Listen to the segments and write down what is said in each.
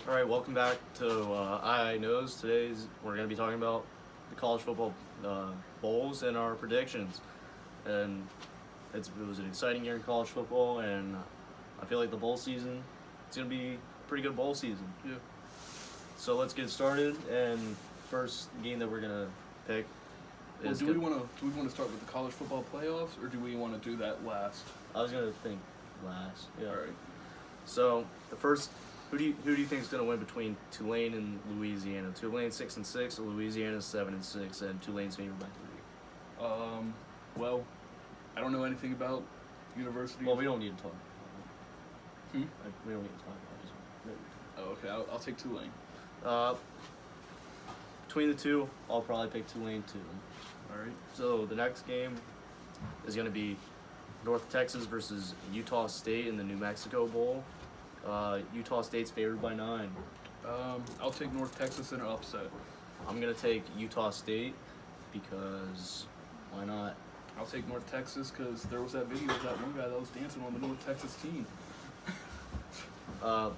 All right, welcome back to iiKnows. We're going to be talking about the college football bowls and our predictions. And it was an exciting year in college football, and I feel like the bowl season, it's going to be a pretty good bowl season. Yeah. So let's get started. And first game that we're going to pick Well, is. do we want to start with the college football playoffs, or do we want to do that last? I was going to think last. Yeah. All right. So the first. Who do you think is going to win between Tulane and Louisiana? Tulane 6-6, Louisiana 7-6, and Tulane's favored by 3. Well, I don't know anything about university. Well, we don't need to talk. Hmm? We don't need to talk about it. Oh, okay. I'll take Tulane. Between the two, I'll probably pick Tulane too. All right. So the next game is going to be North Texas versus Utah State in the New Mexico Bowl. Utah State's favored by 9. I'll take North Texas in an upset. I'm going to take Utah State because why not? I'll take North Texas because there was that video of that one guy that was dancing on the North Texas team. The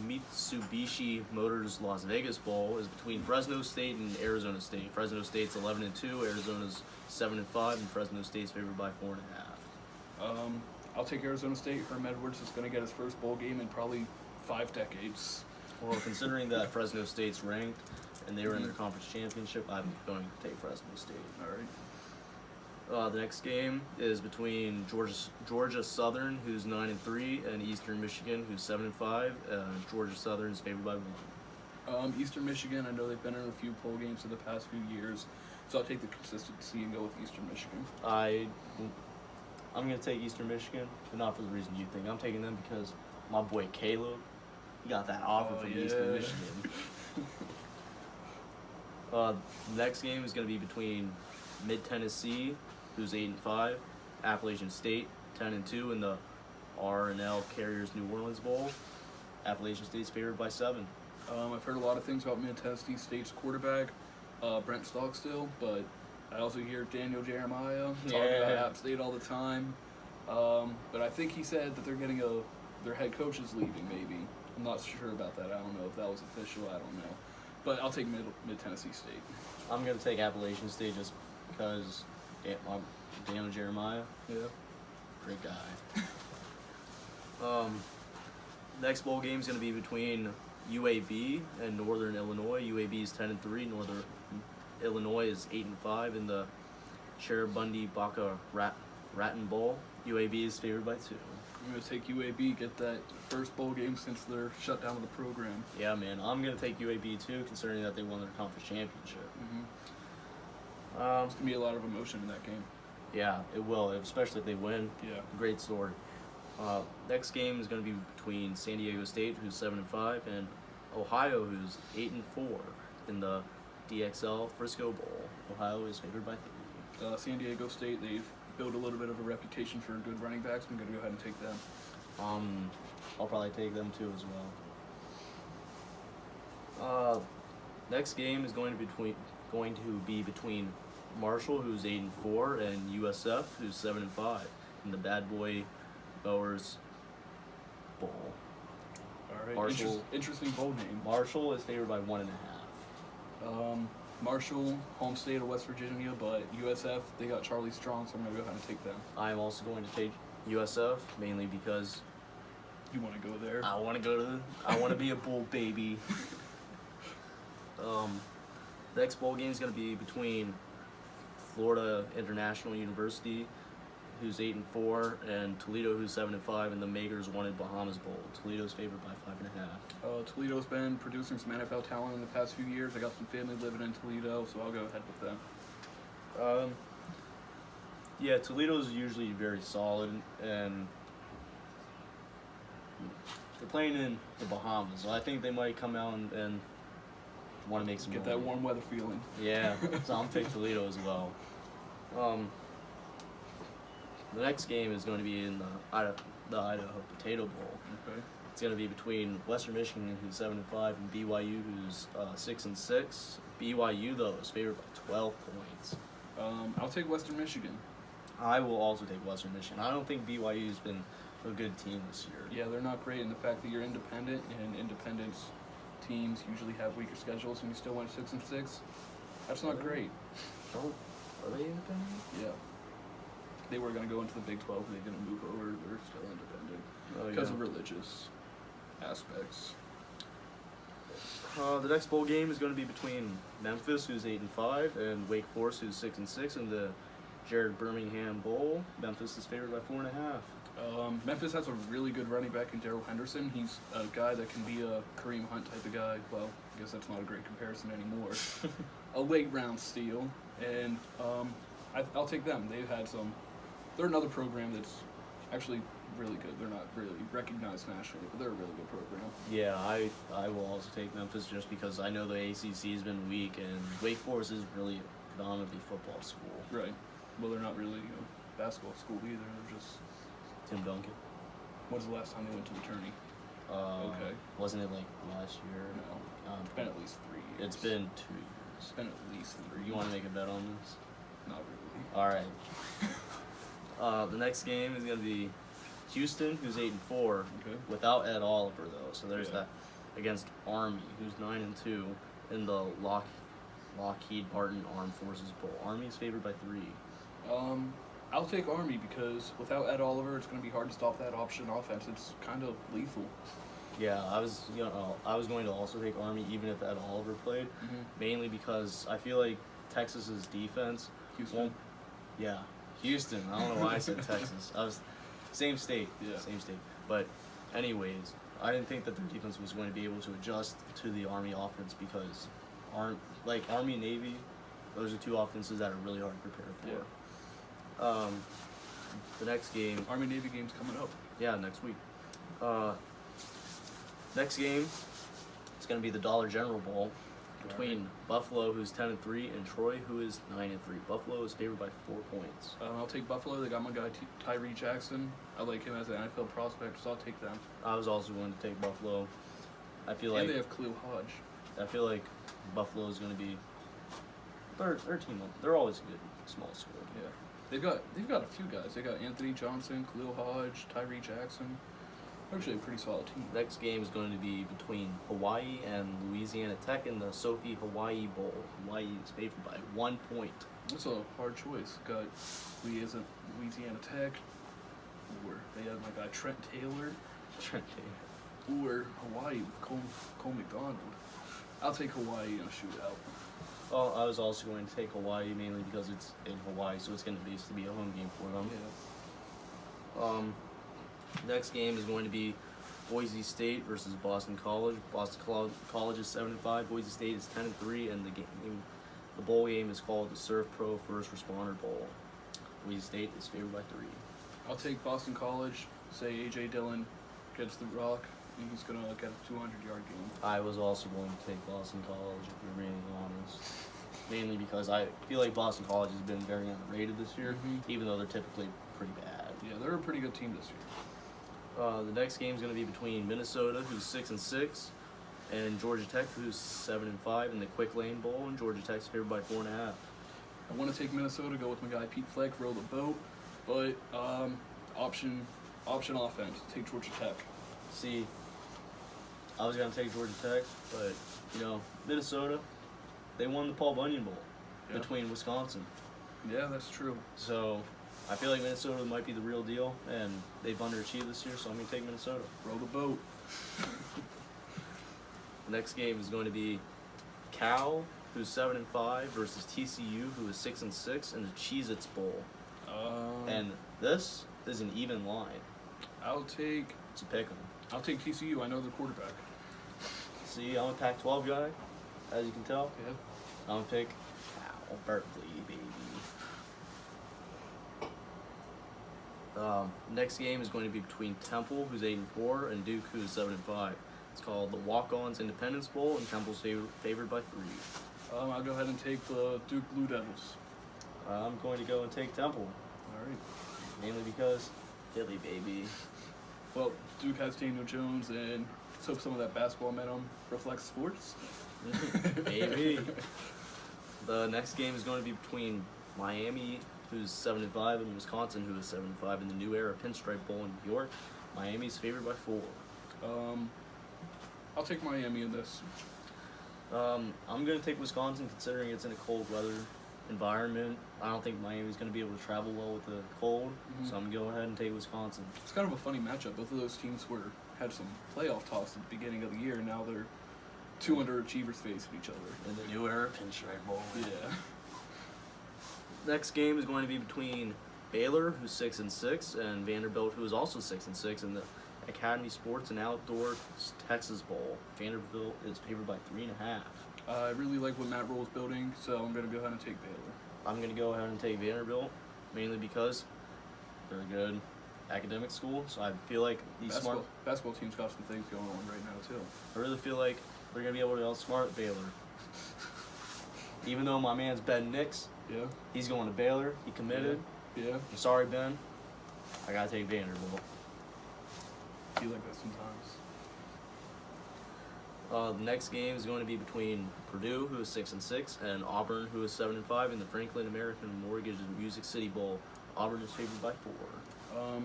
Mitsubishi Motors Las Vegas Bowl is between Fresno State and Arizona State. Fresno State's 11-2, Arizona's 7-5, and Fresno State's favored by 4.5. I'll take Arizona State. Herm Edwards is going to get his first bowl game in probably 5 decades. Well, considering that Fresno State's ranked and they were in their conference championship, I'm going to take Fresno State. All right. The next game is between Georgia Southern, who's 9-3, and Eastern Michigan, who's 7-5. Georgia Southern is favored by 1. Eastern Michigan, I know they've been in a few bowl games in the past few years, so I'll take the consistency and go with Eastern Michigan. I'm going to take Eastern Michigan, but not for the reason you think. I'm taking them because my boy Caleb, he got that offer from Eastern Michigan. Next game is going to be between Mid-Tennessee, who's 8-5, Appalachian State, 10-2 in the R&L Carriers New Orleans Bowl. Appalachian State's favored by 7. I've heard a lot of things about Mid-Tennessee State's quarterback, Brent Stockstill, but I also hear Daniel Jeremiah talking about App State all the time. But I think he said that they're getting their head coach is leaving, maybe. I'm not sure about that. I don't know if that was official. I don't know. But I'll take Mid-Tennessee State. I'm going to take Appalachian State just because Daniel Jeremiah. Yeah. Great guy. Next bowl game is going to be between UAB and Northern Illinois. UAB is 10-3. Northern Illinois is 8-5 in the Sheriff Bundy Baca Raton Bowl. UAB is favored by 2. I'm going to take UAB, get that first bowl game since they're shut down of the program. Yeah, man. I'm going to take UAB too, considering that they won their conference championship. There's going to be a lot of emotion in that game. Yeah, it will, especially if they win. Yeah. Great story. Next game is going to be between San Diego State, who's 7-5, and Ohio, who's 8-4 in the DXL Frisco Bowl. Ohio is favored by 3. San Diego State, they've built a little bit of a reputation for good running backs. I'm going to go ahead and take them. I'll probably take them too as well. Next game is going to be between Marshall, who's 8-4, and USF, who's 7-5 in the Bad Boy Bowers Bowl. All right. Marshall, interesting bowl name. Marshall is favored by 1.5. Marshall, home state of West Virginia, but USF, they got Charlie Strong, so I'm going to go ahead and take them. I am also going to take USF, mainly because you want to go there? I want to be a Bull baby. Next bowl game is going to be between Florida International University, who's 8-4, and Toledo, who's 7-5, in the Makers Wanted Bahamas Bowl. Toledo's favored by 5.5. Toledo's been producing some NFL talent in the past few years. I got some family living in Toledo, so I'll go ahead with them. Yeah, Toledo's usually very solid, and they're playing in the Bahamas, so I think they might come out and want to make some Get money. that warm weather feeling. Yeah, so I'm picking Toledo as well. The next game is going to be in the Idaho Potato Bowl. Okay. It's going to be between Western Michigan, who's 7-5, and BYU, who's 6-6. BYU, though, is favored by 12 points. I'll take Western Michigan. I will also take Western Michigan. I don't think BYU's been a good team this year. Yeah, they're not great in the fact that you're independent, and independence teams usually have weaker schedules, and you still went 6-6. That's not great. Oh, are they independent? Yeah. They were going to go into the Big 12, and they didn't move over. They're still independent because of religious aspects. The next bowl game is going to be between Memphis, who's 8-5, and Wake Forest, who's 6-6, in the Jared Birmingham Bowl. Memphis is favored by 4.5. Memphis has a really good running back in Darrell Henderson. He's a guy that can be a Kareem Hunt type of guy. Well, I guess that's not a great comparison anymore. A late round steal, and I'll take them. They've had some. They're another program that's actually really good. They're not really recognized nationally, but they're a really good program. Yeah, I will also take Memphis just because I know the ACC has been weak, and Wake Forest is really predominantly football school. Right. Well, they're not really basketball school either. They're just. Tim Duncan. When's the last time they went to the tourney? Okay. Wasn't it like last year? No. It's been at least 3 years. It's been 2 years. It's been at least 3 years. You want to make a bet on this? Not really. All right. The next game is going to be Houston, who's 8-4, without Ed Oliver though. So there's that against Army, who's 9-2 in the Lockheed Martin Armed Forces Bowl. Army's favored by 3. I'll take Army because without Ed Oliver, it's going to be hard to stop that option offense. It's kind of lethal. Yeah, I was going to also take Army even if Ed Oliver played, mainly because I feel like Texas's defense. Houston. Houston. I don't know why I said Texas. Same state. Yeah. Same state. But anyways, I didn't think that their defense was going to be able to adjust to the Army offense because Army and Navy, those are two offenses that are really hard to prepare for. Yeah. The next game. Army-Navy game's coming up. Yeah, next week. Next game, it's going to be the Dollar General Bowl between Buffalo, who's 10-3, and Troy, who is 9-3. Buffalo is favored by 4 points. I'll take Buffalo. They got my guy Tyree Jackson. I like him as an NFL prospect, so I'll take them. I was also going to take Buffalo. I feel like they have Khalil Hodge. I feel like Buffalo is going to be their team. They're always a good small school. Yeah. They've got a few guys. They got Anthony Johnson, Khalil Hodge, Tyree Jackson. Actually, a pretty solid team. Next game is going to be between Hawaii and Louisiana Tech in the Sophie Hawaii Bowl. Hawaii is favored by 1 point. That's a hard choice. Got Louisiana Tech, or they have my guy Trent Taylor, or Hawaii with Cole McDonald. I'll take Hawaii in a shootout. Well, I was also going to take Hawaii mainly because it's in Hawaii, so it's going to basically be a home game for them. Yeah. Next game is going to be Boise State versus Boston College. Boston College is 7-5. Boise State is 10-3, and the bowl game is called the Surf Pro First Responder Bowl. Boise State is favored by 3. I'll take Boston College. Say A.J. Dillon gets the rock, and he's gonna get a 200-yard game. I was also going to take Boston College, if you're being honest. Mainly because I feel like Boston College has been very underrated this year, even though they're typically pretty bad. Yeah, they're a pretty good team this year. The next game is going to be between Minnesota, who's 6-6, and Georgia Tech, who's 7-5 in the Quick Lane Bowl, and Georgia Tech's favored by 4.5. I want to take Minnesota, go with my guy Pete Fleck, row the boat, but option offense, take Georgia Tech. See, I was going to take Georgia Tech, but, Minnesota, they won the Paul Bunyan Bowl between Wisconsin. Yeah, that's true. So I feel like Minnesota might be the real deal, and they've underachieved this year, so I'm going to take Minnesota. Row the boat. The next game is going to be Cal, who's 7-5, versus TCU, who is 6-6, in the Cheez-Its Bowl. And this is an even line. It's a pick 'em. I'll take TCU. I know the quarterback. See, I'm a Pac-12 guy, as you can tell. Yeah. I'm going to pick Cal, Berkeley, baby. Next game is going to be between Temple, who's 8-4, and Duke, who's 7-5. It's called the Walk-Ons Independence Bowl, and Temple's favored by 3. I'll go ahead and take the Duke Blue Devils. I'm going to go and take Temple. All right. Mainly because Philly, baby. Well, Duke has Daniel Jones, and let's hope some of that basketball momentum reflects sports. Baby. The next game is going to be between Miami who's 7-5, and Wisconsin, who is 7-5 in the New Era Pinstripe Bowl in New York. Miami's favored by 4. I'll take Miami in this. I'm going to take Wisconsin considering it's in a cold weather environment. I don't think Miami's going to be able to travel well with the cold, so I'm going to go ahead and take Wisconsin. It's kind of a funny matchup. Both of those teams had some playoff talks at the beginning of the year. Now they're two underachievers facing each other. In the New Era Pinstripe Bowl. Yeah. Next game is going to be between Baylor, who's 6-6, and Vanderbilt, who is also 6-6 in the Academy Sports and Outdoor Texas Bowl. Vanderbilt is favored by 3.5. I really like what Matt Rule's building, so I'm going to go ahead and take Baylor. I'm going to go ahead and take Vanderbilt, mainly because they're a good academic school, so I feel like these basketball team's got some things going on right now, too. I really feel like they're going to be able to outsmart Baylor. Even though my man's Ben Nix, he's going to Baylor. He committed. Yeah. I'm sorry, Ben. I got to take Vanderbilt. I feel like that sometimes. The next game is going to be between Purdue, who is 6-6, and Auburn, who is 7-5, in the Franklin American Mortgage Music City Bowl. Auburn is favored by 4.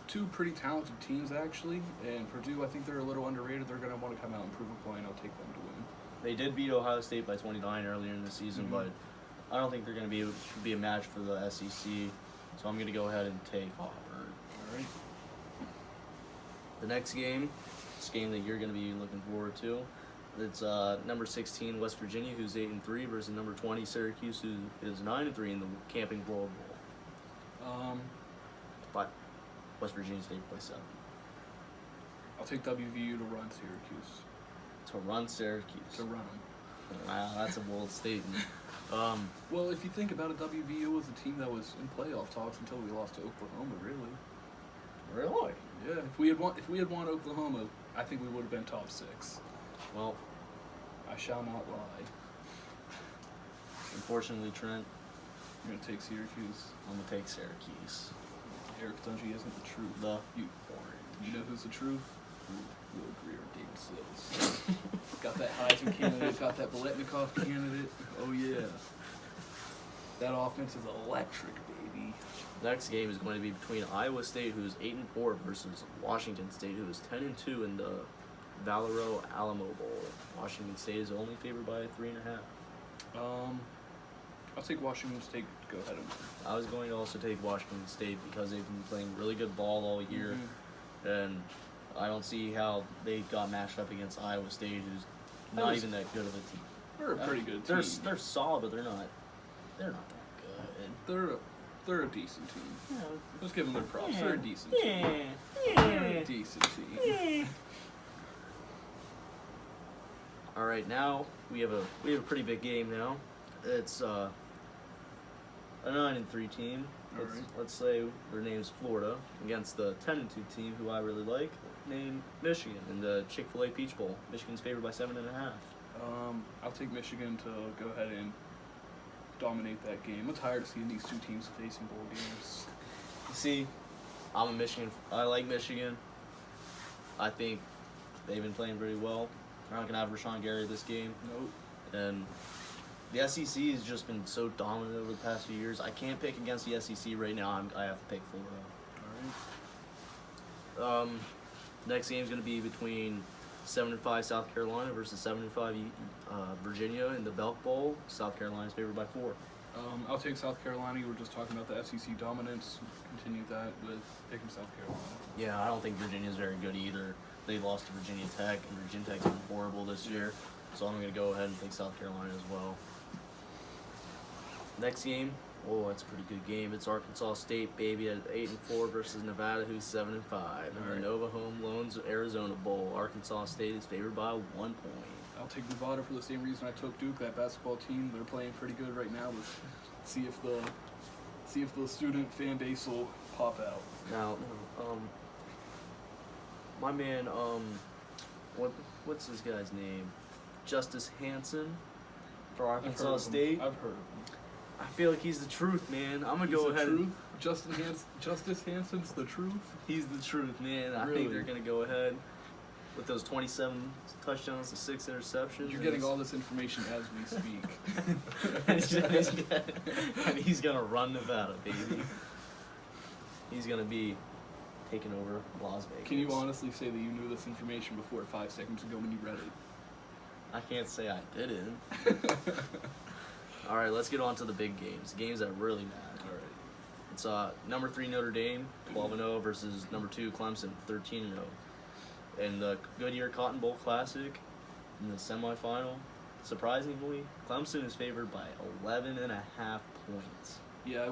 Two pretty talented teams, actually, and Purdue, I think they're a little underrated. They're going to want to come out and prove a point. I'll take them to win. They did beat Ohio State by 29 earlier in the season, but I don't think they're going to be able to be a match for the SEC, so I'm going to go ahead and take Auburn. All right. The next game, this game that you're going to be looking forward to, it's number 16 West Virginia, who's 8-3, versus number 20 Syracuse, who is 9-3 in the Camping World Bowl. But West Virginia State by 7. I'll take WVU to run Syracuse. To run Syracuse. To run them. Wow, that's a bold statement. Well, if you think about it, WVU was a team that was in playoff talks until we lost to Oklahoma. Really? Yeah. If we had won Oklahoma, I think we would have been top 6. Well, I shall not lie. Unfortunately, Trent, You're gonna take Syracuse. I'm gonna take Syracuse. Eric Dungy isn't the truth. You know who's the truth? Will Greer, David Sills. Got that Heisman candidate, got that Biletnikoff candidate. Oh yeah. That offense is electric, baby. Next game is going to be between Iowa State, who's 8-4, versus Washington State, who is 10-2 in the Valero Alamo Bowl. Washington State is only favored by 3.5. I'll take Washington State to go ahead and win. I was going to also take Washington State because they've been playing really good ball all year, and I don't see how they got matched up against Iowa State, who's not even that good of a team. They're a pretty good team. They're solid, but they're not that good. They're a decent team. Yeah. Let's give them their props. They're a decent team. Yeah. They're a decent team. All right, now we have a pretty big game now. It's a 9-3 team. Let's say their name's Florida against the 10-2 team, who I really like, named Michigan in the Chick-fil-A Peach Bowl. Michigan's favored by 7.5. I'll take Michigan to go ahead and dominate that game. I'm tired of seeing these two teams facing bowl games. You see, I like Michigan. I think they've been playing pretty well. They're not gonna have Rashawn Gary this game. Nope. And the SEC has just been so dominant over the past few years. I can't pick against the SEC right now. I have to pick Florida. All right. Next game is going to be between 7-5 South Carolina versus 7-5 Virginia in the Belk Bowl. South Carolina is favored by 4. I'll take South Carolina. You were just talking about the SEC dominance. Continue that with picking South Carolina. Yeah, I don't think Virginia's very good either. They lost to Virginia Tech, and Virginia Tech's been horrible this year. So I'm going to go ahead and take South Carolina as well. Next game, that's a pretty good game. It's Arkansas State, baby, at 8-4 versus Nevada, who's 7-5. In the Nova Home Loans Arizona Bowl, Arkansas State is favored by 1 point. I'll take Nevada for the same reason I took Duke. That basketball team, they're playing pretty good right now. Let's see if the student fan base will pop out. Now, my man, what's this guy's name? Justice Hansen for Arkansas State. I've heard of him. I feel like he's the truth, man. I'm gonna go ahead. Justice Hansen's the truth. He's the truth, man. I Really? think they're gonna go ahead with those 27 touchdowns to 6 interceptions. You're getting all this information as we speak. and he's gonna run Nevada, baby. He's gonna be taking over Las Vegas. Can you honestly say that you knew this information before 5 seconds ago when you read it? I can't say I didn't. All right, let's get on to the big games. Games that really matter. All right. It's number 3 Notre Dame, 12-0 versus number 2 Clemson, 13-0. In the Goodyear Cotton Bowl Classic, in the semifinal, surprisingly, Clemson is favored by 11.5 points. Yeah, I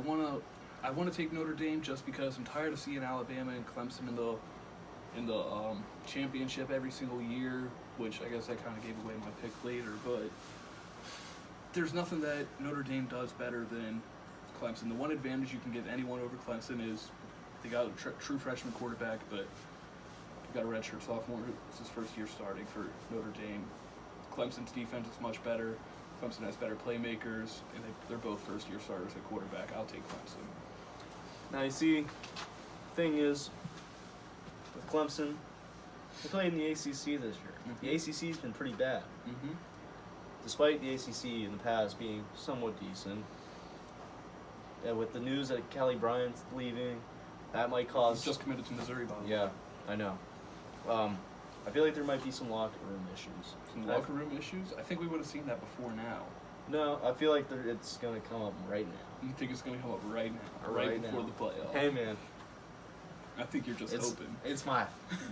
wanna take Notre Dame just because I'm tired of seeing Alabama and Clemson in the championship every single year, which I guess I kind of gave away my pick later, but there's nothing that Notre Dame does better than Clemson. The one advantage you can give anyone over Clemson is they got a true freshman quarterback, but you got a redshirt sophomore. It's his first year starting for Notre Dame. Clemson's defense is much better. Clemson has better playmakers, and they're both first-year starters at quarterback. I'll take Clemson. Now, you see, the thing is, with Clemson, they played in the ACC this year. Mhm. The ACC's been pretty bad. Mm-hmm. Despite the ACC in the past being somewhat decent, and with the news that Kelly Bryant's leaving, that might cause... He's just committed to Missouri, by the way. Yeah, I know. I feel like there might be some locker room issues. Some locker room issues? I think we would have seen that before now. No, I feel like it's going to come up right now. You think it's going to come up right now? Right before now. the playoff? Hey, man. I think you're just hoping. It's my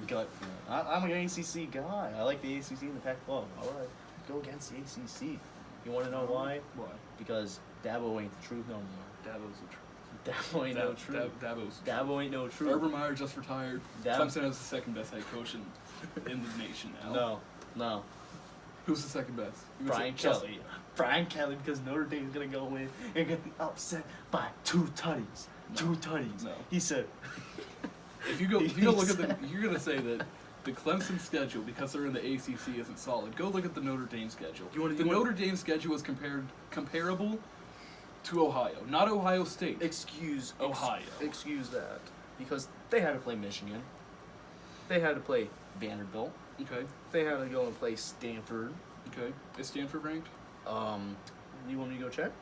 gut feeling. I'm an ACC guy. I like the ACC and the Pac-12. All right, go against the ACC. You want to know why? Why? Because Dabo ain't the truth no more. Dabo's the truth. Dabo ain't no truth. Dabo ain't no truth. Urban Meyer just retired. Clemson has the second best head coach in the nation now. No. Who's the second best? Brian Kelly. Brian Kelly, because Notre Dame's gonna go in and get upset by 2 tutties. No. 2 tutties. No. He said. If you go look at you're gonna say that the Clemson schedule, because they're in the ACC, isn't solid. Go look at the Notre Dame schedule. Notre Dame schedule is comparable to Ohio, not Ohio State. Excuse that, because they had to play Michigan. They had to play Vanderbilt. Okay. They had to go and play Stanford. Okay. Is Stanford ranked? You want me to go check?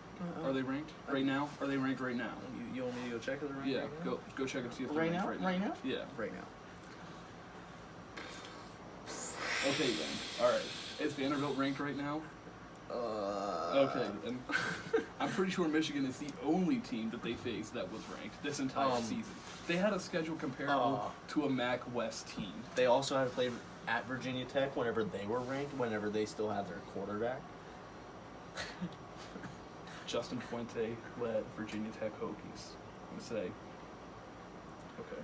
Are they ranked right now? Are they ranked right now? You want me to go check if they're ranked? Yeah. Right now? Go check and see if they're Right ranked now? right now. Right now? Yeah. Right now. Okay then. All right. Is Vanderbilt ranked right now? Okay. And I'm pretty sure Michigan is the only team that they faced that was ranked this entire season. They had a schedule comparable to a MAC West team. They also had to play at Virginia Tech whenever they were ranked, whenever they still had their quarterback. Justin Fuente led Virginia Tech Hokies. I'm gonna say. Okay.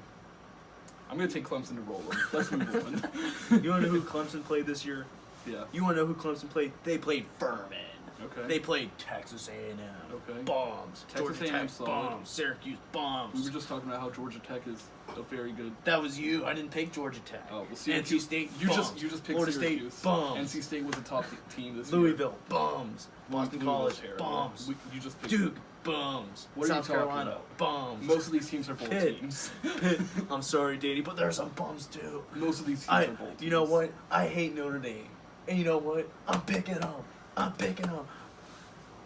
I'm gonna take Clemson to roll them. Let's move on. You wanna know who Clemson played this year? Yeah. You wanna know who Clemson played? They played Furman. Okay. They played Texas A&M. Okay. Bombs. Texas Georgia A&M Tech solid. bombs. Syracuse bombs. We were just talking about how Georgia Tech is a very good. That was you. I didn't pick Georgia Tech. Oh, well, NC State. You bombs. just picked Florida Syracuse. State. Bombs. NC State was a top team this year. Louisville. Bombs. Boston Louisville's College. terrible. Bombs. You just picked Duke. Bombs. What South are you talking Carolina. about? Bombs. Most of these teams are bowl Pitt. teams. Pitt. I'm sorry, Danny, but there are some bums too. Most of these teams are bowl teams. You know what? I hate Notre Dame. And you know what? I'm picking them.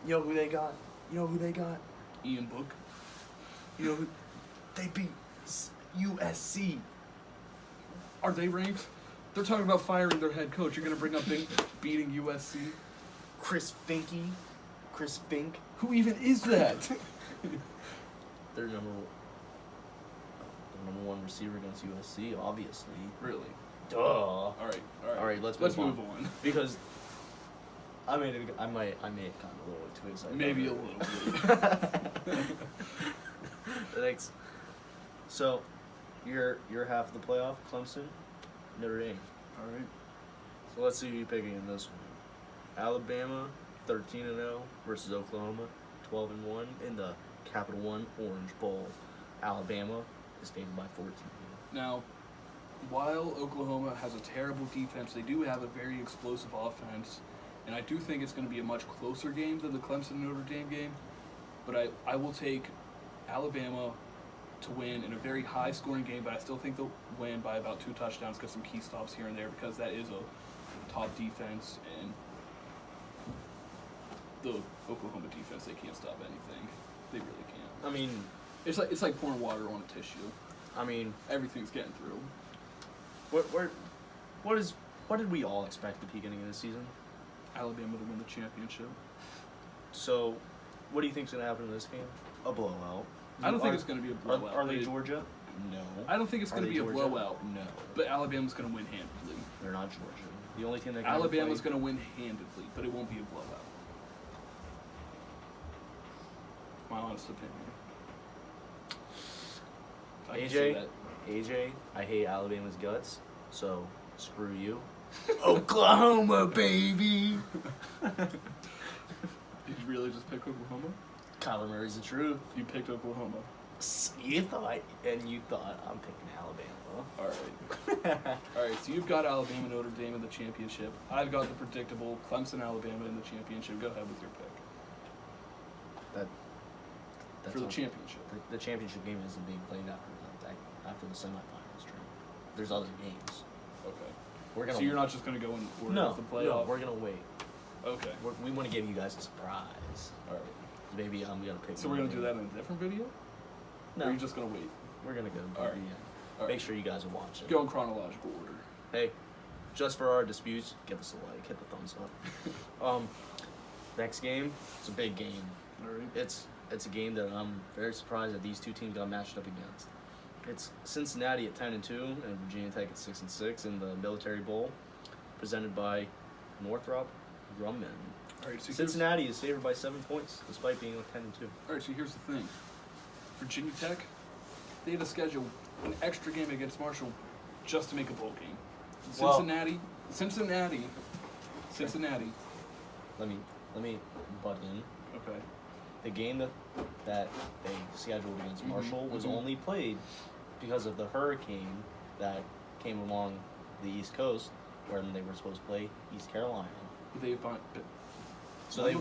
You know who they got? Ian Book. You know who? They beat USC. Are they ranked? They're talking about firing their head coach. You're going to bring up beating USC? Chris Fink. Who even is that? They're number one receiver against USC, obviously. Really? Duh. All right. Let's move on. Because I may have gotten a little too excited. Maybe a little bit. Thanks. So, you're half of the playoff, Clemson, Notre Dame. All right. So let's see who you're picking in this one. Alabama, 13-0 versus Oklahoma, 12-1 in the Capital One Orange Bowl. Alabama is favored by 14. Now, while Oklahoma has a terrible defense, they do have a very explosive offense, and I do think it's going to be a much closer game than the Clemson-Notre Dame game, but I will take Alabama to win in a very high-scoring game, but I still think they'll win by about 2 touchdowns, get some key stops here and there, because that is a top defense, and the Oklahoma defense, they can't stop anything. They really can't. I mean, It's like pouring water on a tissue. I mean, Everything's getting through. what did we all expect at the beginning of the season? Alabama to win the championship. So, what do you think's gonna happen in this game? A blowout. I don't think it's going to be a blowout. Are they Georgia? No. I don't think it's going to be a blowout. No. But Alabama's going to win handedly. They're not Georgia. The only team that can Alabama's going to win handedly, but it won't be a blowout. My honest opinion. AJ, I hate Alabama's guts, so screw you. Oklahoma, baby! Did you really just pick Oklahoma? Kyler Murray's the truth. You picked Oklahoma. You thought I'm picking Alabama. All right, so you've got Alabama, Notre Dame in the championship. I've got the predictable Clemson, Alabama in the championship. Go ahead with your pick. That's for the championship. The championship game isn't being played after the semifinals, Trent. There's other games. Okay. So you're not just going to go in order of the playoff? No, we're going to wait. Okay. We want to give you guys a surprise. All right. Maybe I'm going to pick. So we're going to do that in a different video? No. Or are you just going to wait? We're going to go. All right. All right. Make sure you guys are watching. Go in chronological order. Hey, just for our disputes, give us a like, hit the thumbs up. Next game, it's a big game. All right. It's a game that I'm very surprised that these two teams got matched up against. It's Cincinnati at 10-2 and Virginia Tech at 6-6 in the Military Bowl, presented by Northrop Grumman. All right, so Cincinnati is favored by 7 points, despite being 10-2. All right, so here's the thing. Virginia Tech, they had to schedule an extra game against Marshall just to make a bowl game. Cincinnati. Let me butt in. Okay. The game that they scheduled against Marshall was only played because of the hurricane that came along the East Coast, where they were supposed to play East Carolina. So they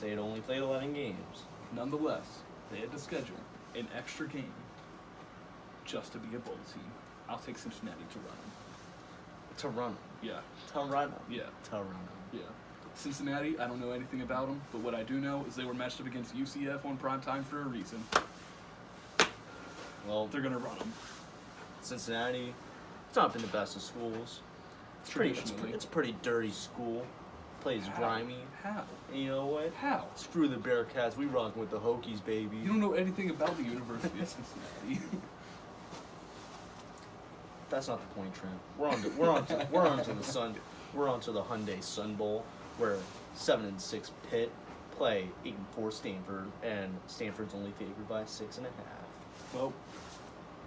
had only played 11 games. Nonetheless, they had to schedule an extra game just to be a bowl team. I'll take Cincinnati to run them. To run them. Yeah. To run them. Yeah. To run them. Yeah. Cincinnati, I don't know anything about them, but what I do know is they were matched up against UCF on primetime for a reason. Well, they're going to run them. Cincinnati, it's not been the best of schools. It's a pretty dirty school. Plays grimy. How? And you know what? How? Screw the Bearcats. We rock with the Hokies, baby. You don't know anything about the University of Cincinnati. That's not the point, Trent. We're on to the Hyundai Sun Bowl, where 7-6 Pitt play 8-4 Stanford, and Stanford's only favored by 6.5. Well,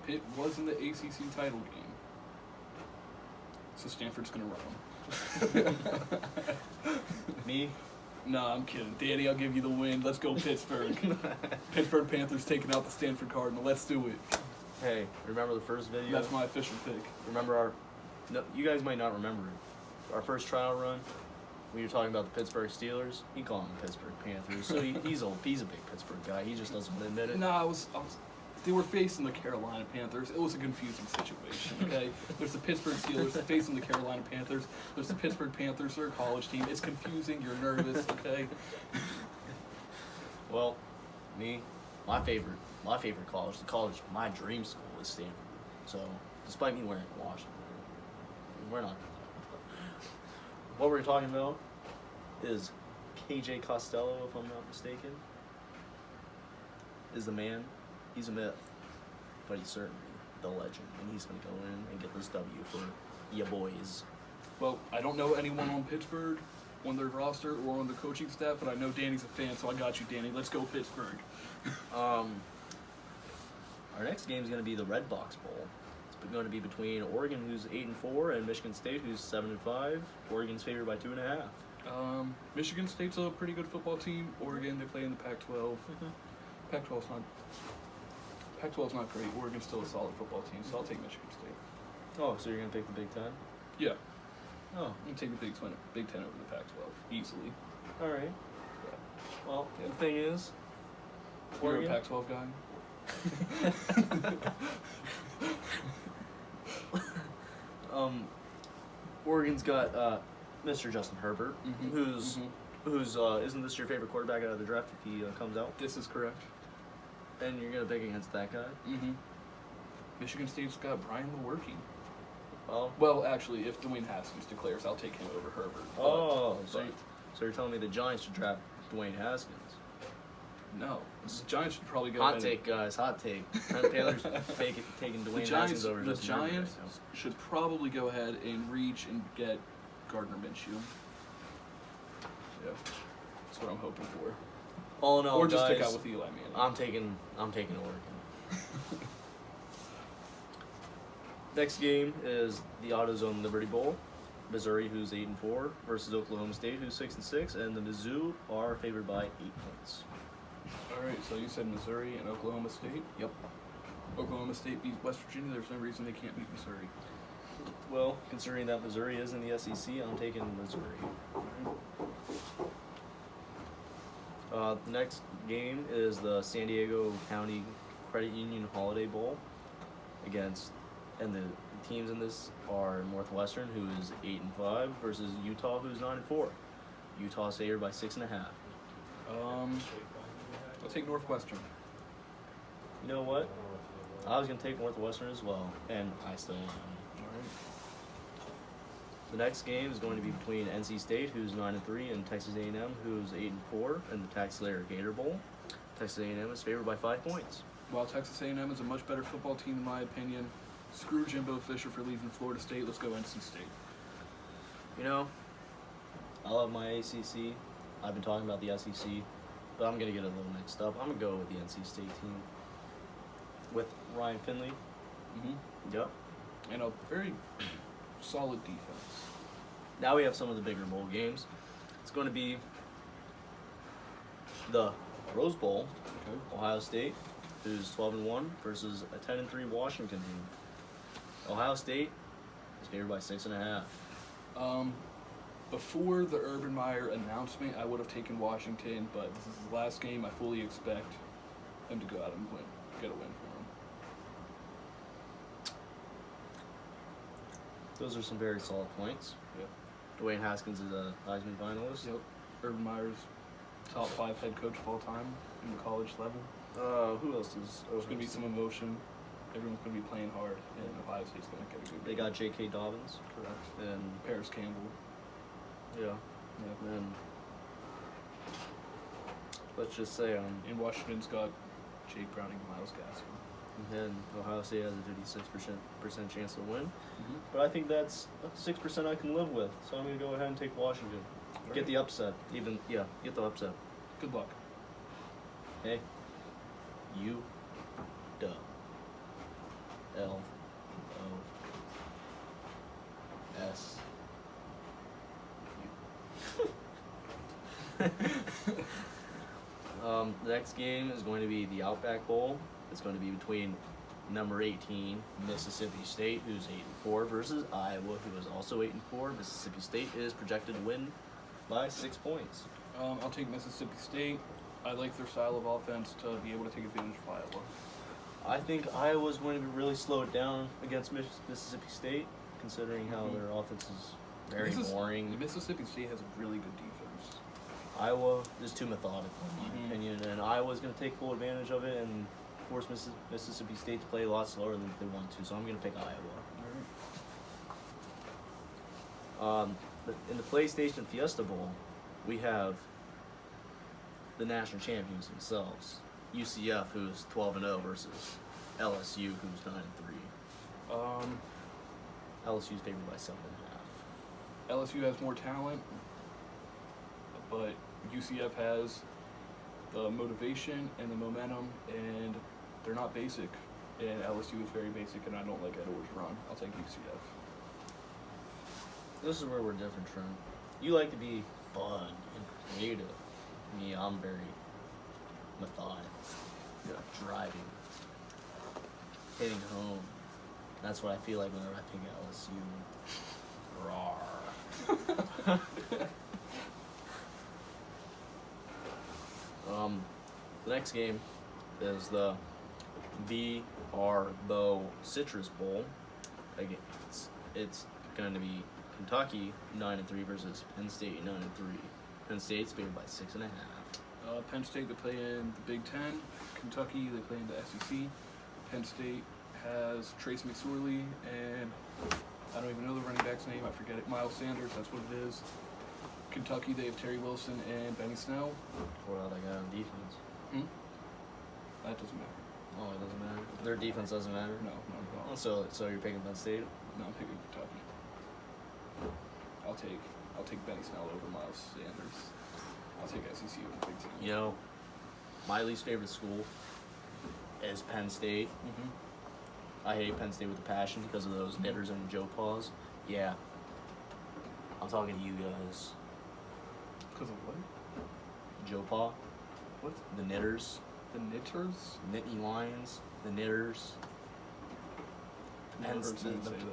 Pitt was in the ACC title game, so Stanford's gonna run them. Me? No, I'm kidding. Danny, I'll give you the win. Let's go Pittsburgh. Pittsburgh Panthers taking out the Stanford Cardinal. Let's do it. Hey, remember the first video? That's my official pick. Remember you guys might not remember it. Our first trial run, when you were talking about the Pittsburgh Steelers, he called them the Pittsburgh Panthers. So he's a big Pittsburgh guy. He just doesn't want to admit it. No, they were facing the Carolina Panthers. It was a confusing situation, okay? There's the Pittsburgh Steelers facing the Carolina Panthers. There's the Pittsburgh Panthers, they're a college team. It's confusing. You're nervous, okay? Well, my favorite college, my dream school is Stanford. So, despite me wearing Washington, we're not. What we're talking about is KJ Costello, if I'm not mistaken, is the man. He's a myth, but he's certainly the legend, and he's going to go in and get this W for ya boys. Well, I don't know anyone on Pittsburgh, on their roster, or on the coaching staff, but I know Danny's a fan, so I got you, Danny. Let's go Pittsburgh. Our next game is going to be the Red Box Bowl. It's going to be between Oregon, who's 8-4, and Michigan State, who's 7-5. Oregon's favored by 2.5. Michigan State's a pretty good football team. Oregon, they play in the Pac-12. Pac-12's not great. Oregon's still a solid football team, so I'll take Michigan State. Oh, so you're going to pick the Big Ten? Yeah. Oh. I'm going to take the Big Ten over the Pac-12, easily. All right. Yeah. Well, the thing is, You're a Pac-12 guy? Oregon's got Mr. Justin Herbert, Mhm, who's mhm. isn't this your favorite quarterback out of the draft if he comes out? This is correct. And you're gonna pick against that guy? Mm-hmm. Michigan State's got Brian Lewerke. Oh. Well, actually, if Dwayne Haskins declares, I'll take him over Herbert. Oh, but, so you're telling me the Giants should draft Dwayne Haskins? no, the Giants should probably go. Hot ahead take, guys. Hot take. Trent Taylor's taking Dwayne Haskins over The Justin Herbert Giants right now. should probably go ahead and reach and get Gardner Minshew. Yeah, that's what I'm hoping for. All in all, Or just guys, stick out with Eli Manning. I'm taking Oregon. Next game is the AutoZone Liberty Bowl. Missouri, who's 8-4, versus Oklahoma State, who's 6-6, and the Mizzou are favored by 8 points. All right, so you said Missouri and Oklahoma State. Yep. Oklahoma State beat West Virginia. There's no reason they can't beat Missouri. Well, considering that Missouri is in the SEC, I'm taking Missouri. The next game is the San Diego County Credit Union Holiday Bowl and the teams in this are Northwestern, who is 8-5, versus Utah, who's 9-4. Utah's favored by 6.5. I'll take Northwestern. You know what? I was gonna take Northwestern as well, and I still am. All right. The next game is going to be between NC State, who's 9-3, and Texas A&M, who's 8-4, in the Taxslayer Gator Bowl. Texas A&M is favored by 5 points. While Texas A&M is a much better football team in my opinion, screw Jimbo Fisher for leaving Florida State. Let's go NC State. You know, I love my ACC. I've been talking about the SEC, but I'm gonna get a little mixed up. I'm gonna go with the NC State team with Ryan Finley. Mm-hmm. Yep. And a very solid defense. Now we have some of the bigger bowl games. It's going to be the Rose Bowl. Okay. Ohio State, who's 12-1, versus a 10-3 Washington team. Ohio State is favored by 6.5. Before the Urban Meyer announcement, I would have taken Washington, but this is the last game. I fully expect them to go out and get a win for them. Those are some very solid points. Yep. Dwayne Haskins is a Heisman finalist. Yep. Urban Meyer's top 5 head coach of all time in the college level. Who else is? There's going to be some emotion. Everyone's going to be playing hard, and Ohio State's going to get a good They game. got J.K. Dobbins. Correct. And Paris Campbell. yeah, Yeah. and let's just say And Washington's got Jake Browning and Miles Gaskin. and Ohio State has a 56% chance to win. Mm-hmm. But I think that's 6% I can live with. So I'm gonna go ahead and take Washington. Get the upset. Get the upset. Good luck. Hey, U, L, O, S. The next game is going to be the Outback Bowl. It's going to be between number 18, Mississippi State, who's 8-4, versus Iowa, who is also 8-4. Mississippi State is projected to win by 6 points. I'll take Mississippi State. I like their style of offense to be able to take advantage of Iowa. I think Iowa's going to really slow it down against Mississippi State, considering how their offense is very boring. Mississippi State has a really good defense. Iowa is too methodical, in my Mhm. opinion, and Iowa's going to take full advantage of it and force Mississippi State to play a lot slower than they want to. So I'm going to pick Iowa. All right. In the PlayStation Fiesta Bowl, we have the national champions themselves, UCF, who's 12-0, versus LSU, who's 9-3. LSU's favored by 7.5. LSU has more talent, but UCF has the motivation and the momentum, and they're not basic. And LSU is very basic, and I don't like Edwards' run. I'll take UCF. This is where we're different, Trent. You like to be fun and creative. Me, I'm very methodical. Driving, hitting home. That's what I feel like whenever I pick LSU. Rawr. The next game is the the Arbo Citrus Bowl. Again, it's going to be Kentucky 9-3 versus Penn State 9-3. Penn State's favored by 6.5. Penn State, they play in the Big Ten. Kentucky, they play in the SEC. Penn State has Trace McSorley and I don't even know the running back's name. I forget it. Miles Sanders, that's what it is. Kentucky, they have Terry Wilson and Benny Snell. What about that guy on defense? That doesn't matter. Oh, it doesn't matter. Their defense doesn't matter. No, not at all. Oh, so you're picking Penn State? No, I'm picking Kentucky. I'll take Benny Snell over Miles Sanders. I'll take SEC over the Big Ten. You know, my least favorite school is Penn State. I hate Penn State with a passion because of those knitters and Joe Paws. Yeah. I'm talking to you guys. Because of what? Joe Paw. What? The knitters. The Knitters? Nittany Lions. The knitters. Never heard Penn someone State. say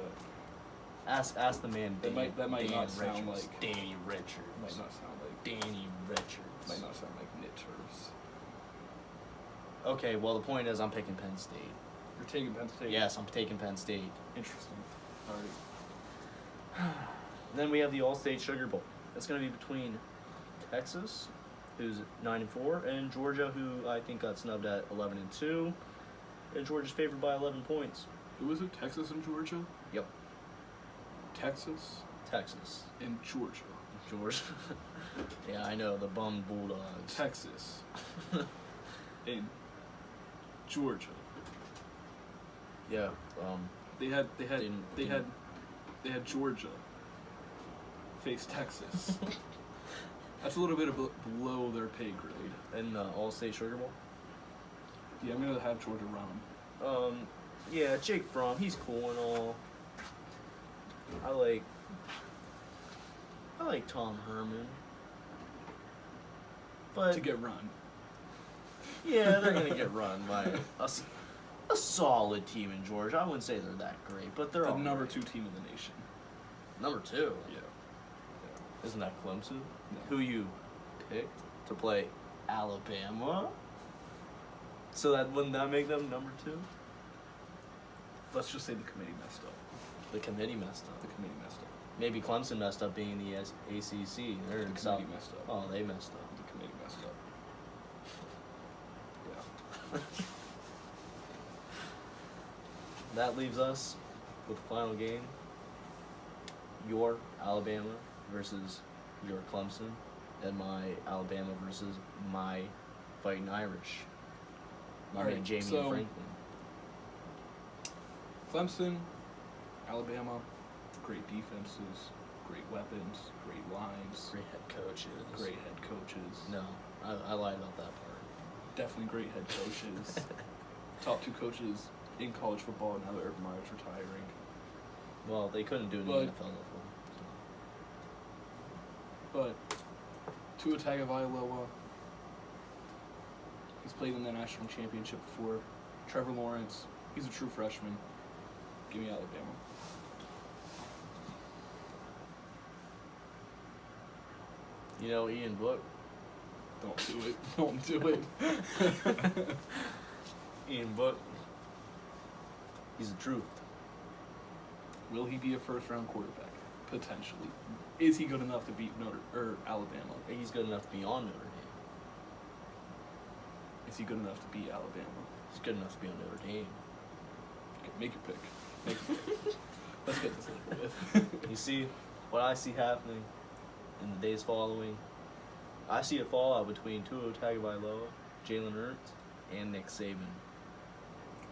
that. Ask the man. That might Dan not sound Richards. like- Danny Richards. Might not sound like Danny Richards. might not sound like Knitters. Okay, well the point is I'm picking Penn State. You're taking Penn State. Yes, I'm taking Penn State. Interesting. Alright. Then we have the All-State Sugar Bowl. It's going to be between Texas, who's 9-4, and Georgia, who I think got snubbed at 11-2. And Georgia's favored by 11 points. Who was it? Texas and Georgia? Yep, Texas Texas, and Georgia. Georgia. Yeah, I know the bum Bulldogs. Texas and Georgia. Yeah, They had Didn't- Georgia face Texas. That's a little bit below their pay grade. in the All-State Sugar Bowl. Yeah, I'm gonna have Georgia run. Yeah, Jake Fromm, he's cool and all. I like Tom Herman. But To get run. yeah, they're gonna get run by a solid team in Georgia. I wouldn't say they're that great, but they're The all number right. 2 team in the nation. Number 2. Yeah. Isn't that Clemson? No. Who you picked to play Alabama? So wouldn't that make them number 2? Let's just say the committee messed up. The committee messed up. The committee messed up. Maybe Clemson messed up being the ACC. They're in The South. committee messed up. Oh, they messed up. The committee messed up. Yeah. That leaves us with the final game. Your Alabama versus your Clemson, and my Alabama versus my Fighting Irish. My All man right, Jamie so- Franklin. Clemson, Alabama, great defenses, great weapons, great lines, Great head coaches. great head coaches. No, I lied about that part. Definitely great head coaches. Top 2 coaches in college football now that Urban Meyer's retiring. Well, they couldn't do it in the But- NFL level. But Tua Tagovailoa, he's played in the national championship before. Trevor Lawrence, he's a true freshman. Give me Alabama. You know, Ian Book. Don't do it. Don't do it. Ian Book. He's the truth. Will he be a first-round quarterback? Potentially. Is he good enough to beat Alabama? He's good enough to be on Notre Dame. Is he good enough to beat Alabama? He's good enough to be on Notre Dame. Okay, make your pick. Make your pick. Let's get this over with. You see, what I see happening in the days following, I see a fallout between Tua Tagovailoa, Jalen Hurts, and Nick Saban,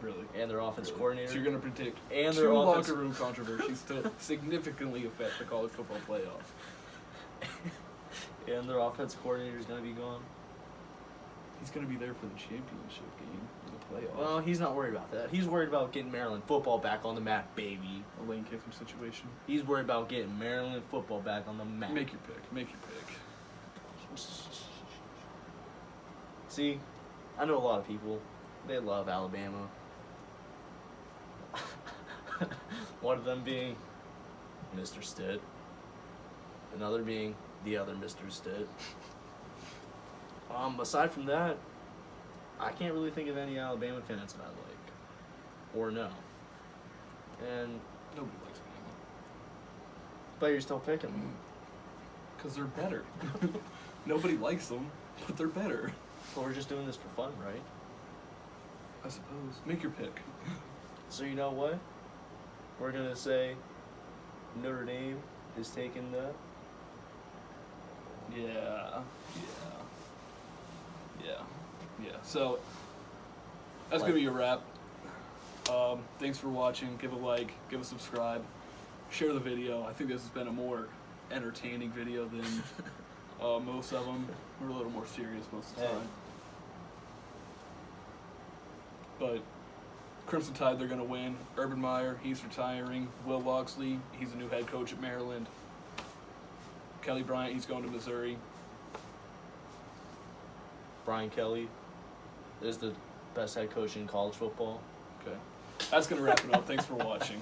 Really? and their offense Really? coordinator. So you're going to predict And their 2 offense- locker room controversies to significantly affect the college football playoff. And their offense coordinator is going to be gone. He's going to be there for the championship game in the playoff. Well, he's not worried about that. He's worried about getting Maryland football back on the map, baby. A Lane Kiffin situation. He's worried about getting Maryland football back on the map. Make your pick. Make your pick. See, I know a lot of people. They love Alabama. One of them being Mr. Stitt. Another being the other Mr. Stitt. Aside from that, I can't really think of any Alabama fans that I like or know. And Nobody likes Bama. but you're still picking them. Because they're better. Nobody likes them, but they're better. Well, we're just doing this for fun, right? I suppose. Make your pick. So you know what? We're gonna say Notre Dame is taking the. Yeah. So that's Like- gonna be a wrap. Thanks for watching. Give a like, give a subscribe, share the video. I think this has been a more entertaining video than most of them. We're a little more serious most of the Hey. time. But Crimson Tide, they're gonna win. Urban Meyer, he's retiring. Will Loxley, he's a new head coach at Maryland. Kelly Bryant, he's going to Missouri. Brian Kelly is the best head coach in college football. Okay. That's going to wrap it up. Thanks for watching.